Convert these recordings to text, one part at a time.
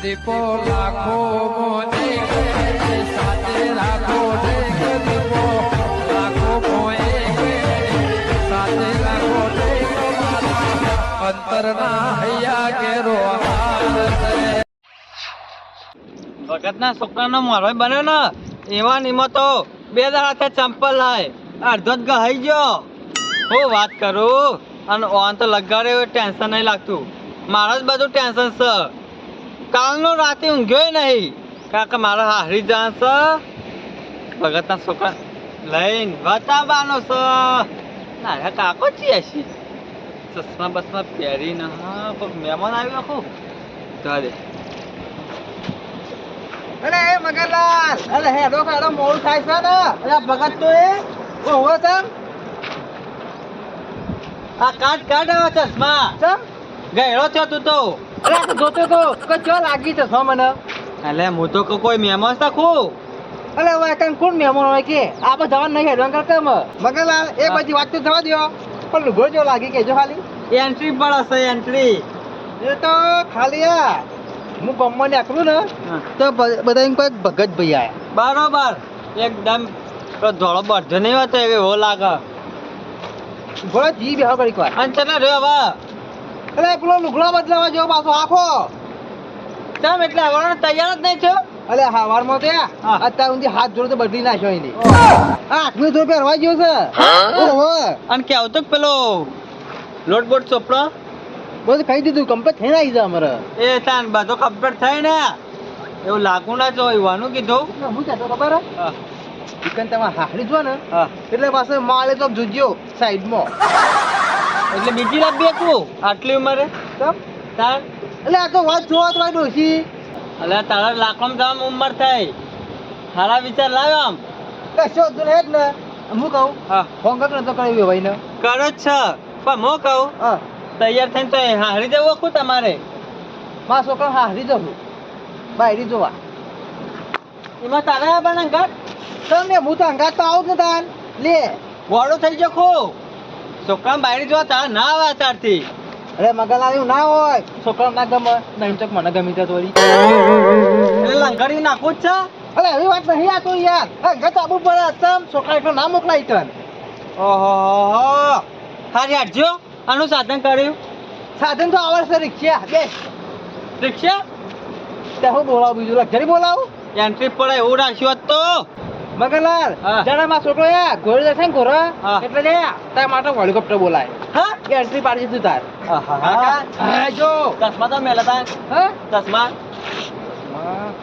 દીપો લાખો મોને સાથે રાખો દીપો લાખો મોએ સાથે રાખો અંતરના હૈયા કેરો વખતના છોકરાનો મોરવાઈ બન્યો ને એવા નિમો તો 2 દાડાથી ચંપલ લાય અડધો જ ગહાઈ ગયો હું વાત કરું અને ઓન તો લગાડે એવું ટેન્શન નહીં લાગતું મારા જ બધું ટેન્શન છે કાલનો રાતે ઊંઘ્યો નહીં કારણ કે મારા હારી જાણ છે ભગતના છોકરા લઈને બતાવવાનો છે ના કાકો છીએ છે ચશ્મા બસમાં પહેરીને હા કોઈ મહેમાન આવ્યો આખું ઘરે અરે એ મગનલાલ અરે હેડો હેડો મોડું થાય છે ને અરે ભગત તો એ ઓહો તમ આ કાઢ હવે ચશ્મા ચમ ગયેલો થયો તું તો અરે આ તો જોતો તો કે ચો લાગી છે સો મને એટલે હું તો કોઈ મહેમાન રાખું અરે હવે કઈ કોણ મહેમાન હોય કે આપણે જવાનું નહીં હેડવા કરતા મગનલાલ એ બધી વાત તો જવા દો પણ લુગો જો લાગી કેજો ખાલી એન્ટ્રી પડે છે એન્ટ્રી એ તો ખાલી આ હું ગમમાં નીકળું ને તો બધા એમ કોઈ ભગત ભાઈ આયા બરોબર એકદમ પેલો ધોળો બળજો નહીં હોતો એવો લાગે ઘોડો જી બેહો ઘડીક વાર અને ચલા રહ્યો હવે અરે પેલો લુગડો બદલાવા જેવો પાછો આખો ચમ એટલે આવવાનો તૈયાર જ નહીં છો અલે હવારમાં તો હા. અત્યાર સુધી હાથ જોડે તો બદલી નાખ્યો એની આઠમી તો પહેરવા ગયો છે ઓહો અને કેવું તો પેલો લોટ બોટ ચોપડો બધું ખાઈ દીધું કમ્પ્લીટ થઈને આવી જાય અમારે એ તાન બધો કમ્પ્લીટ થાય ને એવું લાગુ ના જો એવાનું કીધું હું કહેતો ખબર હા ચિકન તમે હારી જો ને હા એટલે પાછો માલે તો જોજો સાઈડમાં એટલે બીજી લાવી તું આટલી ઉંમરે તમ તાર એટલે આ તો વાત જોવા તો ડોસી એટલે તારા લાખમાં જવામાં ઉંમર થાય સારા વિચાર લાવ્યો આમ કશો તો હે જ ને હું કહું હા ફોન કરતો તો કરાવી ભાઈ ને કરો જ છે પણ હું કહું હા તૈયાર થઈને તો હારી જવું આખું તમારે મારા છોકરા હારી જવું બાયરી જોવા એમાં તારા આવવાના ઘાટ તમને હું તો અંગાત તો આવું જ ને તાન લે ગોળો થઈ ગયો ખો છોકરા બાયરી જોવા તારા ના આવે તારથી અરે મગનલાલ એવું ના હોય છોકરા ના ગમે નહીં ચોક મને ગમી ત્યાં થોડી એટલે લંગડી નાખું જ છે અરે એવી વાત નહીં આ તો યાર અંગાત આબુ પડે તમ છોકરા એટલો ના મોકલાય તન ઓહો હારી હાટજો આનું સાધન કર્યું સાધન તો આવડશે રિક્ષા બે રિક્ષા તે હું બોલાવું બીજું લક્ઝરી બોલાવું એન્ટ્રી પડે એવું રાખ્યું હોત તો મગનલાલ હા. જરા માં છોકરો યા ઘોડે જાય ને ઘોડો હા. એટલે લે તાર માટે હેલિકોપ્ટર બોલાય હા એ એન્ટ્રી પાડી દીધું તાર કાકા, હા જો ચશ્મા તો મેલા તા હા ચશ્મા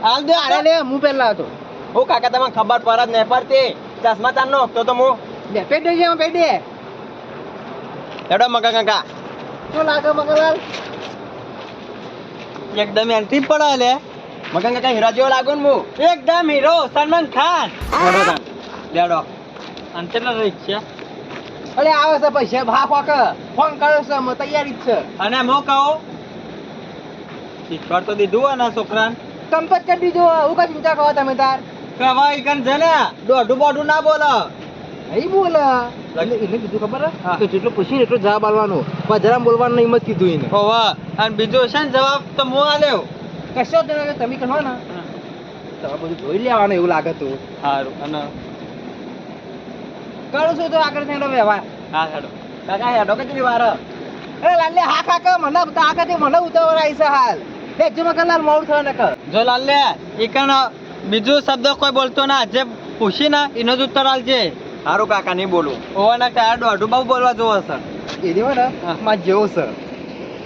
હાલ દે અરે લે હું પહેલા હતો હું કાકા તમને ખબર પડે જ નહીં પડતી ચશ્મા તાર નો તો હું બે પેટ દે છે પેટ દે એડો મગા કાકા શું લાગે મગનલાલ એકદમ એન્ટ્રી પડે લે મગા કાકા હીરા જેવો લાગુ ને હું એકદમ હીરો સલમાન ખાન લેડો તાન લેડો અંતર રિક્ષા અરે આવે છે પૈસા ભા ફોક ફોન કર્યો છે હું તૈયારી જ છે અને હું કહું શીખવાડ તો દીધું હોય ને છોકરાને કંપત કરી દીધો હું કઈ ચિંતા કરો તમે તાર કવાઈ કન છે ને દોઢું બોઢું ના બોલો નહીં બોલ એટલે એને કીધું ખબર હા. કે જેટલો પૂછી એટલો જવાબ આલવાનો પણ જરા બોલવાનું નહીં મત કીધું એને હોવા અને બીજું છે ને જવાબ તો હું આલ્યો કશો જ નહીં, તમે કહો ને તમે બધું જોઈ લેવાનું એવું લાગે તું સારું અને કરું છું તો આગળ થઈને વ્યવહાર હા હેડો કાકા હેડો કેટલી વાર અરે લાલે હા કાકા મને તાકાતે મને ઉતાવળ આવી છે હાલ એક જો મગનલાલ મોડું થયો ને કર જો લાલ લે એ કણ બીજું શબ્દ કોઈ બોલતો ના જે પૂછી ને એનો જ ઉત્તર આલજે સારું કાકા નહીં બોલું ઓવાના તારા દોઢું બહુ બોલવા જોવો છે એ દેવો ને હા. માં જેવો છે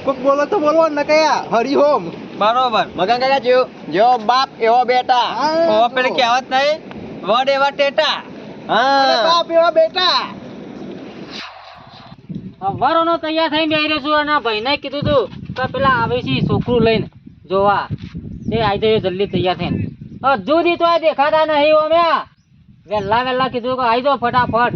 કોઈક બોલો તો બોલવાનું ને કયા હરિઓમ બરોબર મગન કાકા જેવો બાપ એવો બેટા હા. ઓવા પેલી કહેવત નહીં વડ એવા ટેટા અરે હા બાપ એવા બેટા વરોનો તૈયાર થઈને બેહી રહ્યો છું અને ભાઈને કીધું તું કે પેલા આવે છે છોકરું લઈને જોવા તે આવી જજો જલ્દી તૈયાર થઈને હજુ દી તો આ દેખાતા નહીં અમે વહેલા વહેલા કીધું કે આવી જાઓ ફટાફટ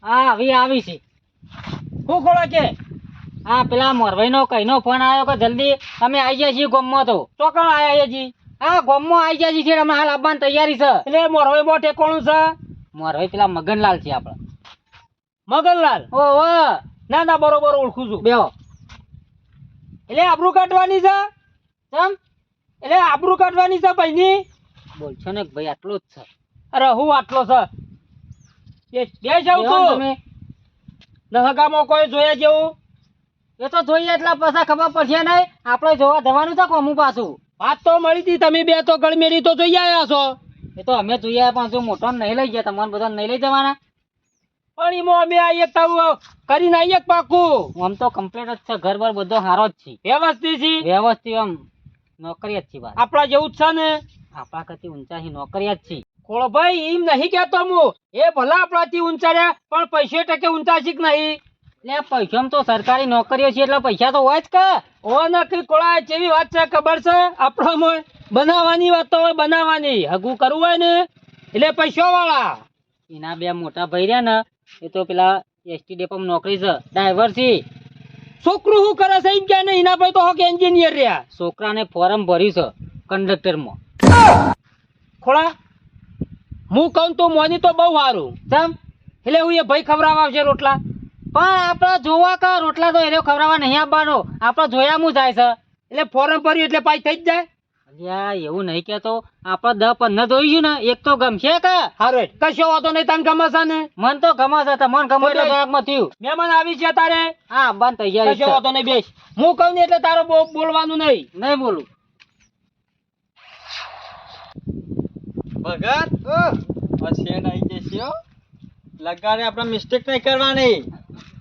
હા આવી છે શું ખોળો કે હા પેલા મોરભાઈનો કઈનો ફોન આવ્યો કે જલ્દી અમે આવી ગયા છીએ ગોમમાં તો ચોકણ આયા જી હા ગોમમાં આવી ગયા છીએ અમે હાલ આવવાની તૈયારી છે એટલે મોરવાઈ બહુ ઠેકોણું છે મોરભાઈ પેલા મગનલાલ છે આપડે મગનલાલ ઓહો ના ના બરોબર ઓળખું છું બેહો એટલે આબરૂ કાઢવાની છે ચમ એટલે આબરૂ કાઢવાની છે ભાઈની બોલશો ને કે ભાઈ આટલું જ છે અરે હું આટલો છે બે જાવ બેહો તો ને તમે નહગામાં કોઈ જોયા જેવું એ તો જોઈએ એટલે પછી ખબર પડશે નહીં આપણે જોવા જવાનું છે કોમું પાછું વાત તો મળી હતી તમે બે તો ગળમેરી તો જોઈ આવ્યા છો એ તો અમે જોઈએ પણ જો મોટો નહીં લઈ ગયા તમારે બધા નહીં લઈ જવાના પણ એમાં અમે આ એક તારું કરીને આવીએ પાકું આમ તો કમ્પ્લીટ જ છે ઘર બર બધો સારો જ છે વ્યવસ્થિત છે વ્યવસ્થિત આમ નોકરી જ છે વાત આપણા જેવું જ છે ને આપણા કરતી ઊંચા છે નોકરી જ છે ખોળો ભાઈ એમ નહીં કહેતો હું એ ભલા આપણાથી ઊંચા રહ્યા પણ પૈસે ટકે ઊંચા છે કે નહીં એટલે પૈસામાં તો સરકારી નોકરીઓ છે એટલે પૈસા તો હોય જ કે ઓ નક્કી ખોળા જેવી વાત છે ખબર છે આપણામાં બનાવવાની વાત તો હોય બનાવવાની હગું કરવું હોય ને એટલે પૈસા વાળા એના બે મોટા ભાઈ રહ્યા ને એ તો પેલા એસટી ડેપોમાં નોકરી છે ડ્રાઈવર છે છોકરું શું કરે છે એમ કે ને એના ભાઈ તો હોક એન્જિનિયર રહ્યા છોકરાને ફોર્મ ભર્યું છે કંડક્ટરમાં ખોળા હું કહું તો મોની તો બહુ સારું ચમ એટલે હું એ ભાઈ ખવડાવવા આવશે રોટલા પણ આપણે જોવા કે રોટલા તો એને ખવડાવવા નહીં આપવાનો આપણે જોયા હું જાય છે એટલે ફોર્મ ભર્યું એટલે પાઈ થઈ જ જાય અલ્યા એવું નહીં કહેતો આપણે 10-15 જોઈશું ને એક તો ગમશે કે હારું હેડ. કશો વાતો નહીં તને ગમે છે ને મન તો ગમે છે મન ગમે એટલે જોયાકમાં થયું મહેમાન આવી છે તારે હા બંધ તૈયારી કશો છે વાતો નહીં બેસ હું કહું ને એટલે તારે બહુ બોલવાનું નહીં નહીં બોલું ભગત આ શેડ આવી જશે હો. લગાડે આપણે મિસ્ટેક નહીં કરવાની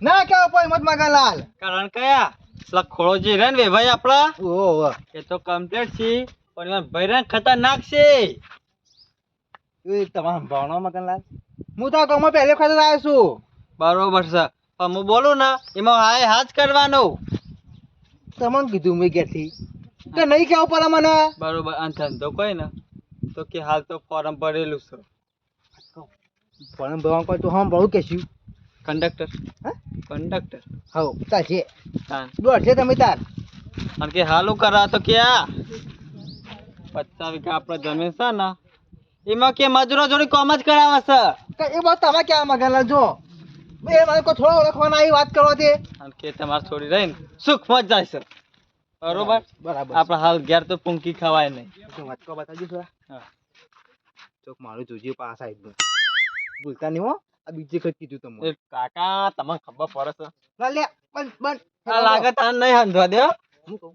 ના કેવો કોઈ મત મગનલાલ કારણ કયા પેલા ખોળો જે રહે ને ભાઈ આપણા ઓહો એ તો કમ્પ્લીટ છે પણ એમાં ભૈરાન ખતરનાક છે એ તમામ ભાવનો મગનલાલ હું તો ગામમાં પહેલે વખત જ આવ્યો છું બરોબર છે પણ હું બોલું ને એમાં હાય હાથ કરવાનું તમને કીધું મેં ઘેરથી કે નહીં કેવું પડે મને બરોબર આ ધંધો કોઈ ને તો કે હાલ તો ફોર્મ ભરેલું છે પણ ભગવાન કોઈ તો હમ બહુ કહેશું કંડક્ટર હા કંડક્ટર હવ ચાલશે તાન દોઢ છે તમે તાર અને કે હાલું કરા તો ક્યાં 50 વીઘા આપણે જમીન છે ને એમાં કે મજૂરો જોડી કોમ જ કરાવે છે કે એ વાત તમે ક્યાં મગનલાલ જો એ મને કોઈ થોડો ઓળખવાના આવી વાત કરવા દે અને કે તમારે છોડી રહીને સુખમાં જ જાય છે બરોબર બરાબર આપણે હાલ ઘેર તો પૂંકી ખવાય નહીં તો વાત કો બતાવજો થોડા હા. ચોક મારું જોજો પાસ આવી ભૂલતા નહીં હો આ બીજે કઈ કીધું તમને એ કાકા તમને ખબર પડે છે ના લે બંધ બંધ આ લાગે તને નહીં હંધવા દે હો. હું કહું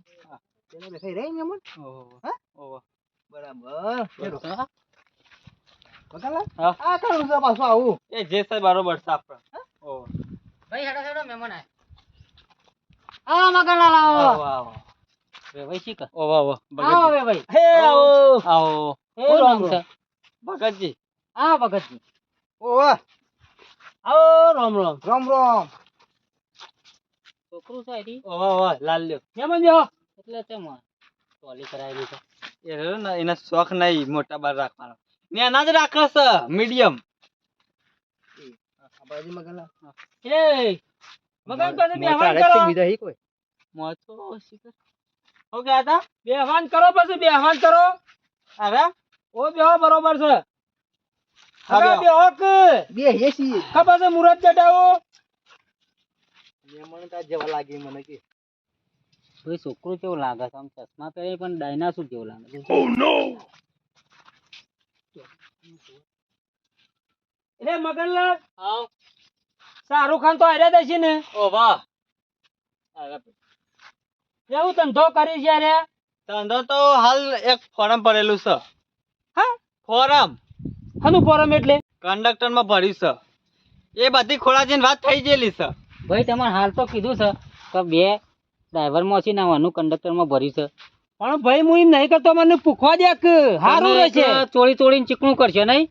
પેલા બેઠા રહી ને મન ઓહો હા? ઓહો બરાબર ચલો હા. મગનલાલ હા. આ કરું છે પાછું આવું એ જે છે બરોબર છે આપણે ઓહો ભાઈ હેડો હેડો મહેમાન આવો મગનલાલ આવો આવો આવો વે ભાઈ શીખ ઓહો ઓહો આવો ભગતજી વે ભાઈ હે આવો આવો એ રામ છે ભગતજી આ ભગતજી ઓહો આવો રામ રામ રામ રામ છોકરું છે એથી ઓહો ઓહો લાલ લ્યો મહેમાન જો એટલે તેમ ટોલી કરાયેલી છે એ રહ્યો ને એના શોખ નહીં મોટા બાર રાખવાનો ને એના જ રાખે છે મીડિયમ બાજી મગનલાલ એ મગન પાસે બેહવાન કરો બીજા હી કોઈ મોતો શીખર હો ગયા હતા બેહવાન કરો પછી બેહવાન કરો અરે ઓ બેહો બરોબર છે હા, હવે બેહો. બેહો કે બે હેસી ખબર છે મુરત જટાવો મને તાર જેવા લાગે મને કે ભાઈ છોકરું કેવું લાગે છે આમ ચશ્મા પહેરી પણ ડાયનાસોર જેવું લાગે છે એટલે મગનલાલ આવ શાહરુખ ખાન તો હાર્યા દેશે ને ઓ વાહ અરે એવું ધંધો કરી છે રે ધંધો તો હાલ એક ફોરમ ભરેલું છે હા ફોરમ હનું ફોરમ એટલે કંડક્ટર માં ભર્યું છે એ બધી ખોળાજીની વાત થઈ ગયેલી છે ભાઈ તમારે હાલ તો કીધું છે કે બે ડ્રાઈવરમાં છે નાવાનું કંડક્ટરમાં ભર્યું છે પણ ભાઈ હું એમ નહીં કરતો મને પૂછવા દે કે સારું રહેશે ચોળી ચોળીને ચીકણું કરશે નહીં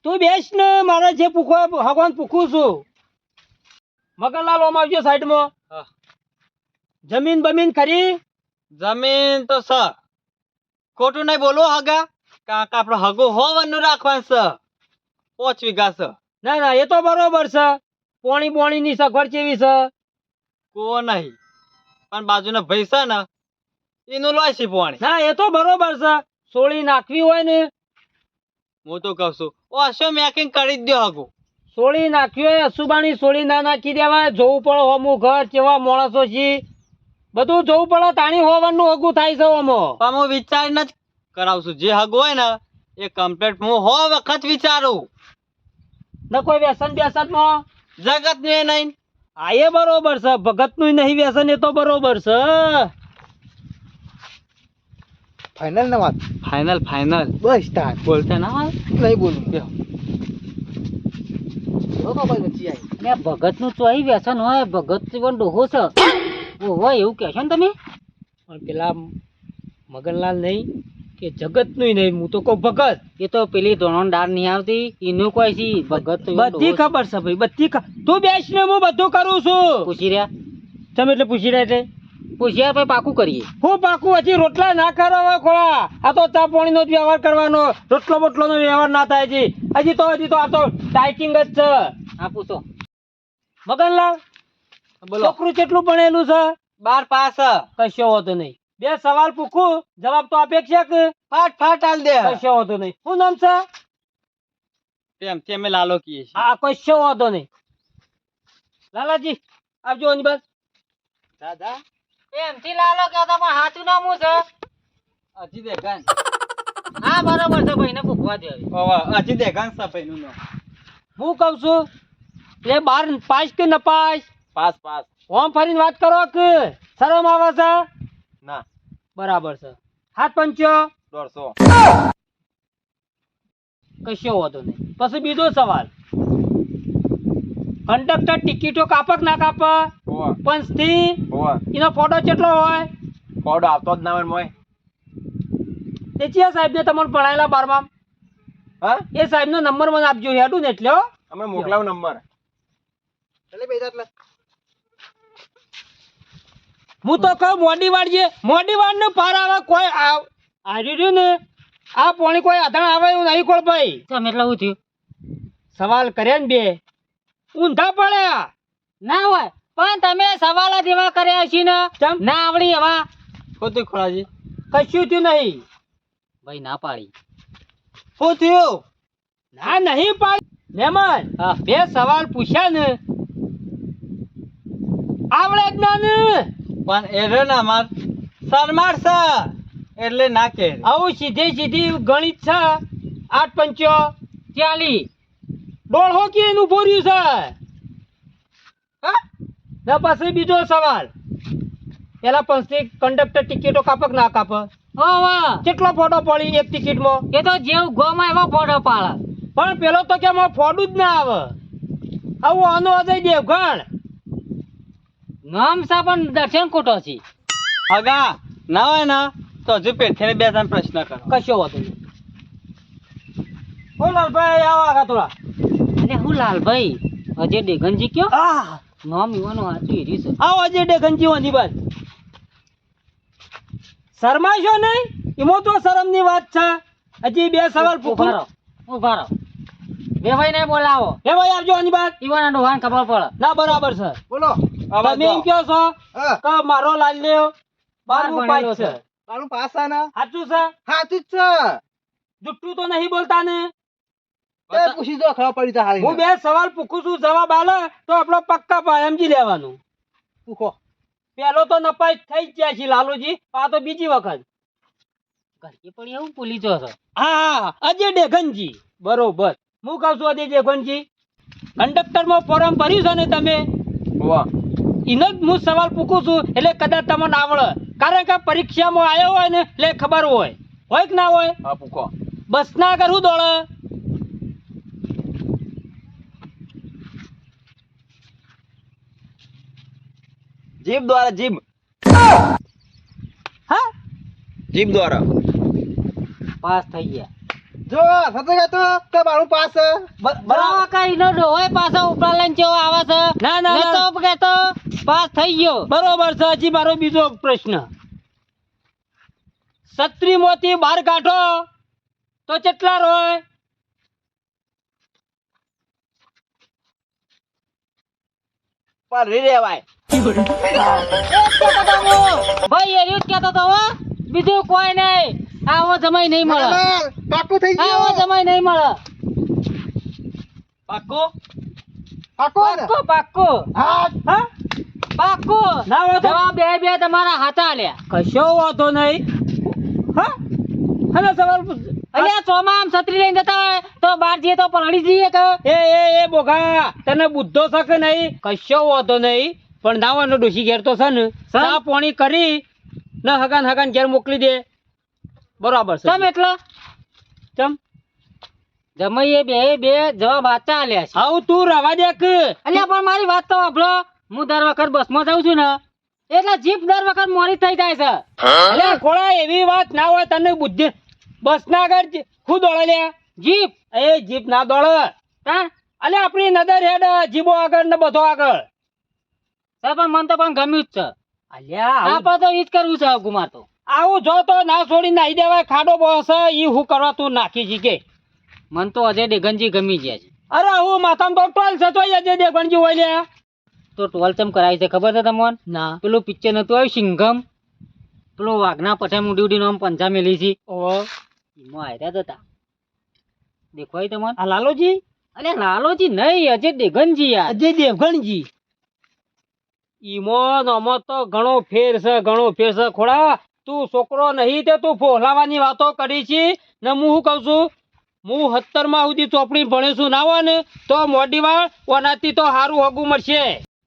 તું બેસ ને મારે જે પૂછવા ભગવાન પૂછું છું મગનલાલ ઓમ આવજો સાઈડમાં હા. જમીન બમીન ખરી જમીન તો છે ખોટું નહીં બોલવો હગા કાકા આપણે હગો હોવાનું રાખવાનું છે 5 વીઘા છે ના ના એ તો બરોબર છે પોણી બોણી ની સગવડ કેવી છે કુવો નહીં પણ બાજુનો ભાઈ છે ને એનું લોય છે પાણી ના એ તો બરોબર છે સોળી નાખવી હોય ને હું તો કહું છું ઓ અશો મેકિંગ કરી જ દો હગો સોળી નાખ્યો એ અસુબાની સોળી ના નાખી દેવાય. જોવું પડે હોમું ઘર કેવા માણસો છે બધું જોવું પડે. તાણી હોવાનું હગું થાય છે ઓમો. પણ હું વિચારીને જ કરાવશું. જે હગ હોય ને એ કમ્પ્લીટ હું વખત વિચારું. ન કોઈ વ્યસન બેસન માં જગત ને નહીં. આ એ બરોબર છે. ભગત નું નહીં વ્યસન એ તો બરોબર છે. ફાઇનલ ના વાત ફાઇનલ ફાઇનલ બસ સ્ટાર્ટ બોલતા ના હોય. નહીં બોલું બેહો. જો બાબા વચ્ચે આવી ને ભગત નું ચોઈ વ્યસન હોય ભગત પણ ડોહો છે ઓહો એવું કહેશો ને તમે પણ પેલા મગનલાલ નહીં કે જગત નું નહીં. હું તો કહું ભગત. એ તો પેલી ધોણો દાર નહીં આવતી એનું કોઈ છે ભગત તો એવો બધી ડોહો છે. ખબર છે ભાઈ બધી તું બેસ ને હું બધું કરું છું. પૂછી રહ્યા તમે એટલે પૂછી રહ્યા એટલે પૂછ્યા પછી પાકું કરીએ હું પાકું હજી રોટલા ના કરવા હોય ખોળા. આ તો ચા પાણી નો જ વ્યવહાર કરવાનો. રોટલો બોટલો નો વ્યવહાર ના થાય હજી તો આ તો ડાયટિંગ જ છે. હા પૂછો મગનલાલ બોલો. છોકરું કેટલું ભણેલું છે? 12 પાસ. કશો હોતો નહીં. બે સવાલ પૂછું જવાબ તો અપેક્ષા કે ફાટ ફાટ આલ દે. કશો હોતો નહીં. શું નામ છે? તેમથી અમે લાલો કીએ છીએ. હા કશો હોતો નહીં. લાલાજી આવજો અહીં બસ. દાદા એમથી લાલો કહેતા પણ હાચું નામ શું છે હજી દેખાન. હા બરોબર છે ભાઈને પૂછવા દે હવે. હજી દેખાન સફાઈનું નામ. હું કઉ છું એ 12 પાસ કે ન પાસ? Pass pass. ઓમ ફરીને વાત કરો કે શરમ આવે છે? ના બરાબર છે. 7 5 150. કશો હોતો નહીં. પછી બીજો સવાલ કંડક્ટર ટિકિટો કાપક ના કાપ? પંચથી એનો ફોટો કેટલો હોય? કોડ આવતો જ ના હોય મોય. એ ચિયા સાહેબ ને તમને ભણાયેલા 12માં? હા એ સાહેબ નો નંબર મને આપજો હેડું ને એટલે હો. અમે મોકલાવ નંબર. એટલે બેજા એટલે હું તો કહું મોડી વાડ ને પાર આવે કોઈ આવી રહ્યું ને આ પોણી કોઈ અધણ આવે એવું નહીં કોળ ભાઈ. તમે એટલે શું થયું સવાલ કર્યા ને બે ઊંધા પડ્યા. ના હોય પણ તમે સવાલ જ એવા કર્યા છે ને ચમ? ના આવડી એવા ખોટું ખોળાજી. કશું થયું નહીં. ભાઈ ના પાડી શું થયું? ના નહીં પાડી. મહેમાન બે સવાલ પૂછ્યા ને આવડે જ ના ને. પણ એરે ના માર શરમાર છે એટલે ના કે. આવું સીધી ગણિત છે. 8 5 ચાલી ડોળહો કે એનું ભર્યું છે. હા? ને પછી બીજો સવાલ પેલા પંચથી કંડક્ટર ટિકિટો કાપક ના કાપ? ઓવા કેટલો ફોટો પડી એક ટિકિટમાં? એ તો જેવું ગોમાં એવો ફોટો પાડે પણ પેલો તો કે મારે ફોડું જ ના આવે. આવું આનો અજય દેવગણ. નામ સા પણ દર્શન ખોટો છે હગા ના હોય ને તો હજુ પેઠે બે ત્રણ પ્રશ્ન કરો. કશો વાતો નહીં. ઓ લાલભાઈ આવો આગા થોડા. એટલે હું લાલભાઈ અજય ડેગનજી કયો આ નામ યુવાનો હાચું હીરી છે આવો અજય ડેગનજી વાંધી બાદ. શરમાશો નહીં એમાં તો શરમની વાત છે. હજી બે સવાલ પૂછો. ઉભા રહો બે ભાઈ ને બોલાવો હે ભાઈ આવજો આની બાદ. ઈવાના ડોહાને ખબર પડે ના બરાબર છે. બોલો તમે એમ કહો છો હા કે મારો લાલ લેવ 12 ભણેલો પાસ છે. મારું પાસ છે ને સાચું છે? સાચું જ છે જુઠ્ઠું તો નહીં બોલતા ને? એ પૂછી દો ખબર પડી જાય હું બે સવાલ પૂછું છું જવાબ આલે તો આપણો પક્કા પાય સમજી લેવાનું. પૂછો પેલો તો નપાસ થઈ જ ગયા છે લાલુજી. આ તો બીજી વખત. ઘરકી પડી એવું ભૂલી જો છો હા અજય ડેગનજી બરોબર. હું કહું છું અજય ડેગનજી કંડક્ટરમાં ફોર્મ ભર્યું છે ને તમે? એનો જ હું સવાલ પૂછું છું એટલે કદાચ તમને આવડે. કારણ કે પરીક્ષામાં આવ્યો હોય ને એટલે ખબર હોય કે ના હોય? હા પૂછો. બસ ના કરું દોડે જીભ દ્વારા જીભ. હા જીભ દ્વારા. પાસ થઈ ગયા જો સતો તો કે મારું પાસ છે બરાબર કઈ નો ડોહોય પાછો ઉપરા લઈને કેવો આવે છે ના ના નતો ના. કહેતો પાસ થઈ ગયો બરોબર છે. હજી મારો બીજો પ્રશ્ન 36 માંથી 12 કાઢો તો કેટલા રોય? પારી રેવાય. ભાઈ એર્યું જ કહેતો તો હો બીજું કોઈ નહીં આવો જમાઈ નહીં મળે પાકું થઈ આવો ગયું જમાઈ નહીં મળે પાક્કો? પાકો ને? પાક્કો પાક્કો હા હા પાક્કો ના હોય તો જવાબ બે તમારા હાથા આલ્યા. કશો વાંધો નહીં હા અને સવાલ અલ્યા ચોમા આમ છત્રી લઈને જતા હોય તો બહાર જઈએ તો પલળી જઈએ કે એ બોગા તને બુદ્ધો શક નહીં કશો વાંધો નહીં પણ નાવાનો ડોશી ઘેર તો છે ને ચા પાણી કરી ને હગાન ઘેર મોકલી દે બરાબર છે ચમ એટલે ચમ જમાઈએ બે જવાબ હાથા આલ્યા છે. આવું તું રવા દે કે અલ્યા પણ મારી વાત તો સાંભળો. હું દર વખત બસમાં જાઉં છું ને એટલે જીપ દર વખત મોરી થઈ જાય છે. અલ્યા ખોળા એવી વાત ના હોય તને બુદ્ધિ બસ ના આગળ ખુદ દોડે લ્યા જીપ એ જીપ ના દોડે તાર અલ્યા આપણી નજર હેડ જીબો આગળ ને બધો આગળ પણ મન તો પણ ગમ્યું જ છે. અલ્યા આપણે તો ઈ જ કરવું છે ગુમાર તો. આવું જો તો ના છોડી નાહી દેવાય ખાડો બસ ઈ હું કરવા તું નાખી જી કે મન તો અજય દેગનજી ગમી ગયા છે. અરે હું માથામાં તો ટોલ છે તો અજય દેવગણજી હોય લ્યા તો ટોલ ચમ કરાવી છે ખબર છે તમને? ના પેલું પિક્ચર નતું આવ્યું સિંઘમ, પેલું વાઘના પઠે મુડી નામ પંજા મેલી છે ઓ એમાં હાર્યા જ હતા. દેખાય તમને? આ લાલોજી અરે લાલોજી નહીં, અજય દેગનજી યાર. અજય દેવગણજી ઈમો નમો તો ઘણો ફેર છે ખોડા તું છોકરો નહીં તે તું ફોલાવાની વાતો કરી છે ને હું શું કહું છું હું 17 માં સુધી ચોપડી ભણ્યો છું ના હોય ને તો મોડી વાળ ઓનાથી તો સારું હગું મળશે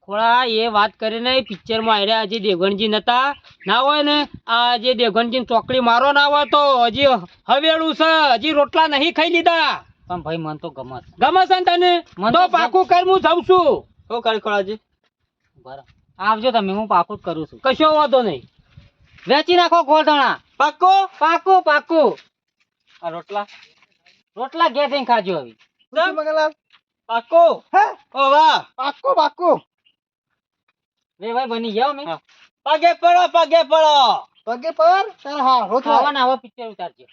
ખોડા એ વાત કરીને પિક્ચરમાં આવ્યા અજય દેવગણજી નતા ના હોય ને આ અજય દેવગણજી ચોકડી મારો ના હોય તો હજી હવેળું છે હજી રોટલા નહીં ખાઈ લીધા પણ ભાઈ મન તો ગમત. ગમે છે ને તને મને તો તો પાકું કર હું જાઉં છું શું કરી ખોળાજી? બરાબર આવજો તમે, હું પાકું જ કરું છું. કશો વાંધો નહીં વેચી નાખો ગોળધણા. પાક્કો પાકું પાકું. આ રોટલા રોટલા ઘેર જઈને ખાજો હવે. શું મગનલાલ? પાક્કો હે? ઓ વાહ પાકો વે ભાઈ બની જાઓ મેં. હા. પગે પડો પગે પર તારા હારો થાય. આવા ને આવા પિક્ચર ઉતારજો.